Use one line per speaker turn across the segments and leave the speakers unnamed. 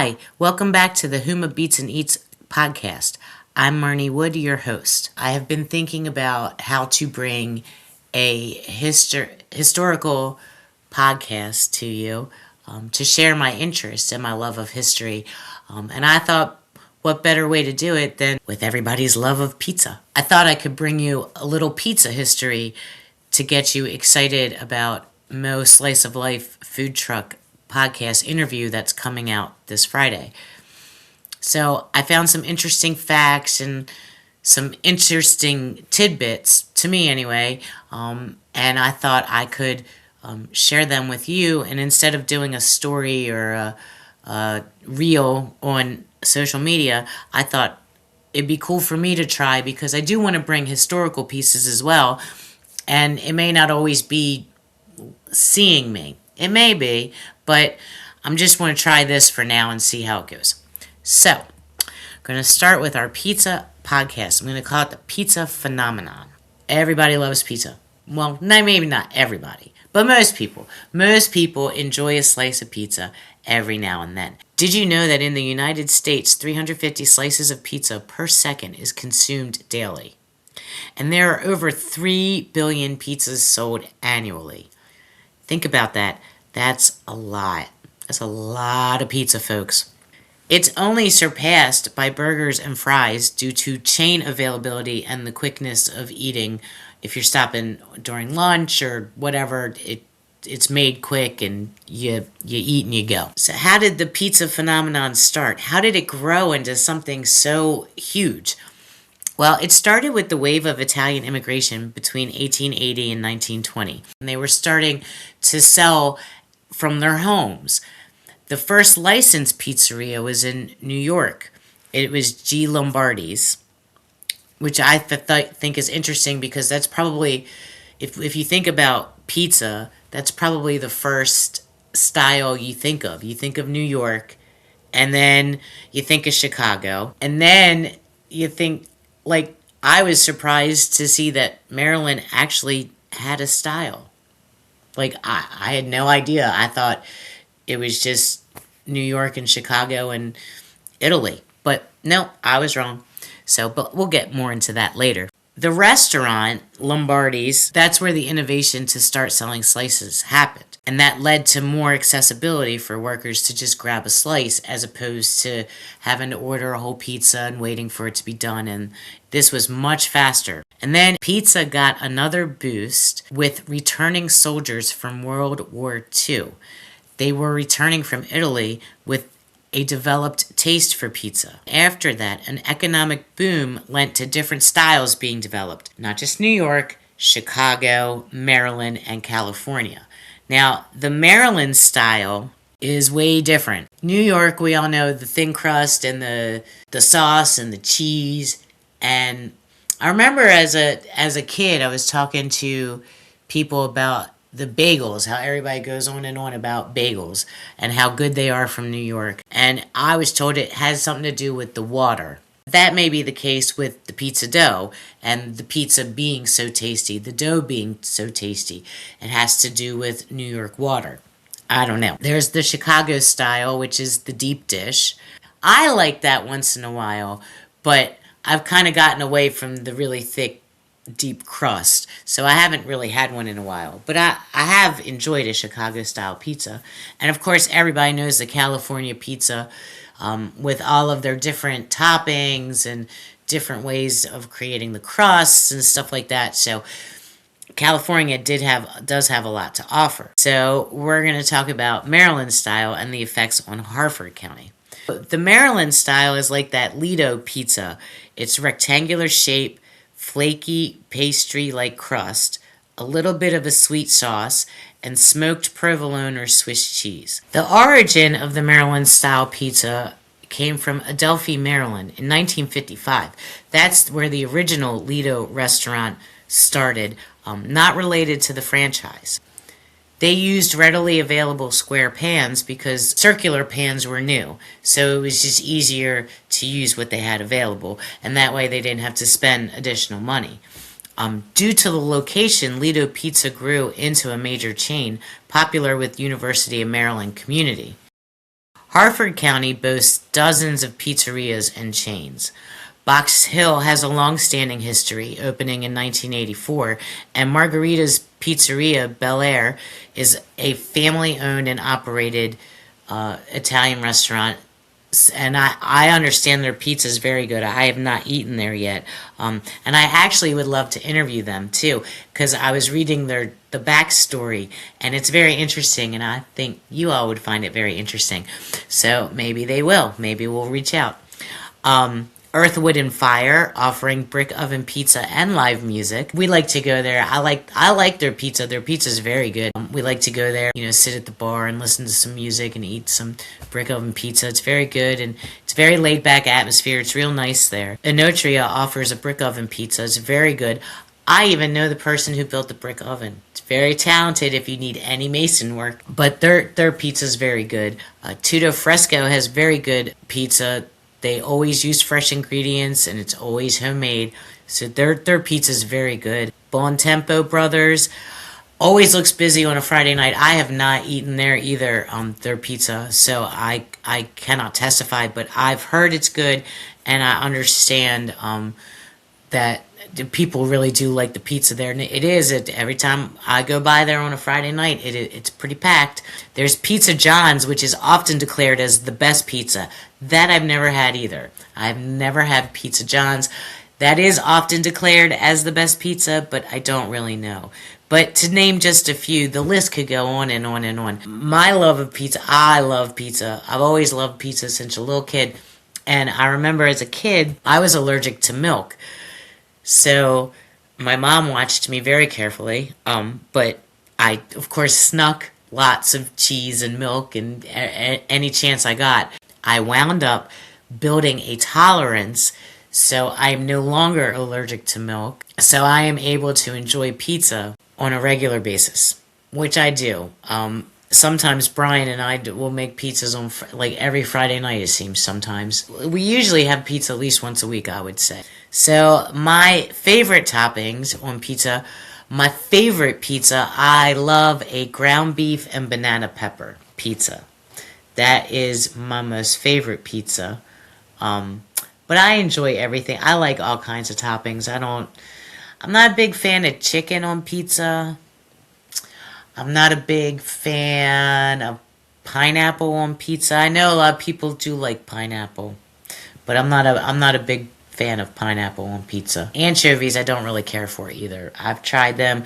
Hi, welcome back to the HUMA Beats and Eats podcast. I'm Marni Wood, your host. I have been thinking about how to bring a historical podcast to you to share my interest and my love of history. And I thought, what better way to do it than with everybody's love of pizza? I thought I could bring you a little pizza history to get you excited about Moe Slice of Life food truck podcast interview that's coming out this Friday. So I found some interesting facts and some interesting tidbits, to me anyway, and I thought I could share them with you. And instead of doing a story or a reel on social media, I thought it'd be cool for me to try, because I do want to bring historical pieces as well. And it may not always be seeing me. It may be, but I'm just want to try this for now and see how it goes. So, I'm going to start with our pizza podcast. I'm going to call it the pizza phenomenon. Everybody loves pizza. Well, maybe not everybody, but most people. Most people enjoy a slice of pizza every now and then. Did you know that in the United States, 350 slices of pizza per second is consumed daily? And there are over 3 billion pizzas sold annually. Think about that. That's a lot. That's a lot of pizza, folks. It's only surpassed by burgers and fries due to chain availability and the quickness of eating. If you're stopping during lunch or whatever, it's made quick and you eat and you go. So how did the pizza phenomenon start? How did it grow into something so huge? Well, it started with the wave of Italian immigration between 1880 and 1920. And they were starting to sell from their homes. The first licensed pizzeria was in New York. It was G. Lombardi's, which I think is interesting, because that's probably, if you think about pizza, that's probably the first style you think of. You think of New York, and then you think of Chicago, and then you think, like, I was surprised to see that Maryland actually had a style. Like, I had no idea. I thought it was just New York and Chicago and Italy. But no, I was wrong. But we'll get more into that later. The restaurant, Lombardi's, that's where the innovation to start selling slices happened. And that led to more accessibility for workers to just grab a slice, as opposed to having to order a whole pizza and waiting for it to be done. And this was much faster. And then pizza got another boost with returning soldiers from World War II. They were returning from Italy with a developed taste for pizza. After that, an economic boom led to different styles being developed. Not just New York, Chicago, Maryland, and California. Now, the Maryland style is way different. New York, we all know the thin crust and the sauce and the cheese. And I remember as a kid, I was talking to people about the bagels, how everybody goes on and on about bagels and how good they are from New York. And I was told it has something to do with the water. That may be the case with the pizza dough, and the pizza being so tasty, the dough being so tasty. It has to do with New York water. I don't know. There's the Chicago style, which is the deep dish. I like that once in a while, but I've kind of gotten away from the really thick, deep crust, so I haven't really had one in a while. But I have enjoyed a Chicago-style pizza. And of course, everybody knows the California pizza, with all of their different toppings and different ways of creating the crusts and stuff like that. So California does have a lot to offer. So we're going to talk about Maryland style and the effects on Harford County. The Maryland style is like that Lido pizza. It's rectangular shape, flaky pastry-like crust, a little bit of a sweet sauce, and smoked provolone or Swiss cheese. The origin of the Maryland-style pizza came from Adelphi, Maryland in 1955. That's where the original Lido restaurant started, not related to the franchise. They used readily available square pans because circular pans were new, so it was just easier to use what they had available, and that way they didn't have to spend additional money. Due to the location, Lido Pizza grew into a major chain, popular with University of Maryland community. Harford County boasts dozens of pizzerias and chains. Box Hill has a long-standing history, opening in 1984, and Margarita's Pizzeria Bel Air is a family-owned and operated Italian restaurant, and I understand their pizza is very good. I have not eaten there yet, and I actually would love to interview them too, because I was reading the backstory, and it's very interesting, and I think you all would find it very interesting. So maybe they will. Maybe we'll reach out. Earth, Wood, and Fire, offering brick oven pizza and live music. We like to go there. I like their pizza. Their pizza is very good. We like to go there, sit at the bar and listen to some music and eat some brick oven pizza. It's very good, and it's a very laid back atmosphere. It's real nice there. Enotria offers a brick oven pizza. It's very good. I even know the person who built the brick oven. It's very talented if you need any mason work. But their pizza is very good. Tutto Fresco has very good pizza. They always use fresh ingredients, and it's always homemade. So their pizza is very good. Bon Tempo Brothers always looks busy on a Friday night. I have not eaten there either, their pizza, so I cannot testify, but I've heard it's good, and I understand that the people really do like the pizza there. And it is. Every time I go by there on a Friday night, it's pretty packed. There's Pizza John's, which is often declared as the best pizza. That I've never had either. I've never had Pizza John's. That is often declared as the best pizza, but I don't really know. But to name just a few, the list could go on and on and on. My love of pizza, I love pizza. I've always loved pizza since a little kid. And I remember as a kid, I was allergic to milk. So my mom watched me very carefully, but I, of course, snuck lots of cheese and milk and any chance I got. I wound up building a tolerance, so I'm no longer allergic to milk. So I am able to enjoy pizza on a regular basis, which I do. Sometimes Brian and I will make pizzas on every Friday night, it seems sometimes. We usually have pizza at least once a week, I would say. So my favorite toppings on pizza, I love a ground beef and banana pepper pizza. That is my most favorite pizza. But I enjoy everything. I like all kinds of toppings. I'm not a big fan of chicken on pizza. I'm not a big fan of pineapple on pizza. I know a lot of people do like pineapple, but I'm not a big fan of pineapple on pizza. Anchovies I don't really care for either. I've tried them.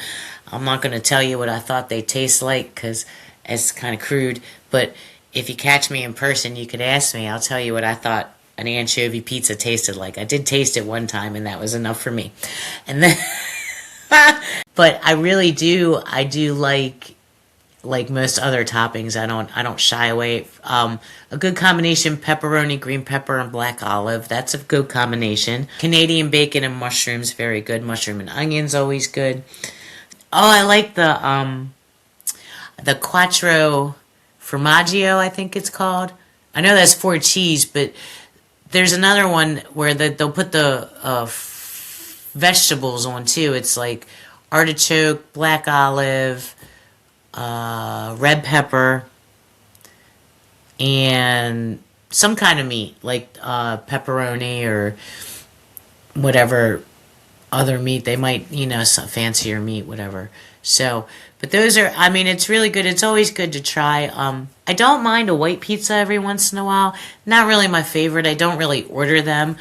I'm not going to tell you what I thought they taste like because it's kind of crude, but if you catch me in person, you could ask me. I'll tell you what I thought an anchovy pizza tasted like. I did taste it one time, and that was enough for me. And then but I really do. I do like most other toppings. I don't shy away. A good combination: pepperoni, green pepper, and black olive. That's a good combination. Canadian bacon and mushrooms, very good. Mushroom and onions, always good. Oh, I like the quattro formaggio, I think it's called. I know that's 4 cheese, but there's another one where they'll put the vegetables on too. It's like artichoke, black olive, red pepper, and some kind of meat like pepperoni or whatever other meat they might, some fancier meat, whatever. So, but those are, it's really good. It's always good to try. I don't mind a white pizza every once in a while. Not really my favorite. I don't really order them.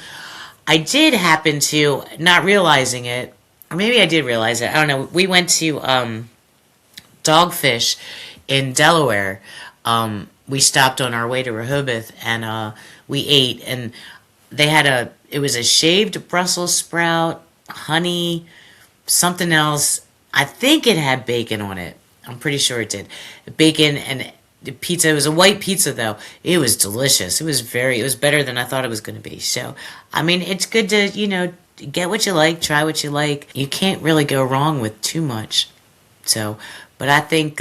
I did happen to, not realizing it, or maybe I did realize it, I don't know. We went to Dogfish in Delaware. We stopped on our way to Rehoboth, and we ate, and they had it was a shaved Brussels sprout, honey, something else. I think it had bacon on it. I'm pretty sure it did. Bacon and the pizza. It was a white pizza, though. It was delicious. It was better than I thought it was going to be. So, it's good to, get what you like, try what you like. You can't really go wrong with too much. So, but I think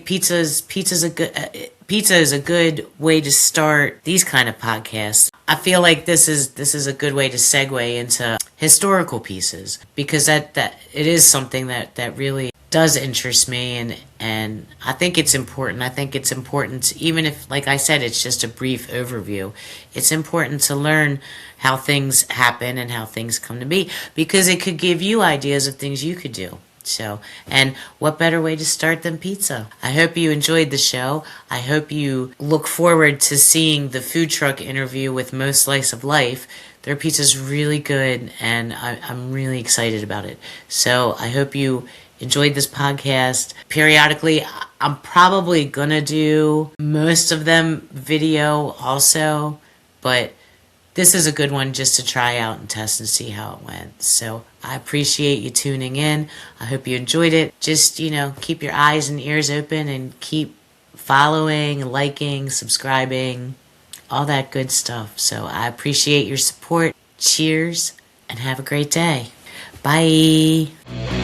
pizza is a good way to start these kind of podcasts. I feel like this is a good way to segue into historical pieces, because that it is something that really does interest me, and I think it's important. I think it's important, even if, like I said, it's just a brief overview. It's important to learn how things happen and how things come to be, because it could give you ideas of things you could do. So, and what better way to start than pizza? I hope you enjoyed the show. I hope you look forward to seeing the food truck interview with Moe Slice of Life. Their pizza's really good, and I'm really excited about it. So I hope you enjoyed this podcast. Periodically, I'm probably gonna do most of them video also, but this is a good one just to try out and test and see how it went. So I appreciate you tuning in. I hope you enjoyed it. Just, keep your eyes and ears open and keep following, liking, subscribing, all that good stuff. So I appreciate your support. Cheers and have a great day. Bye.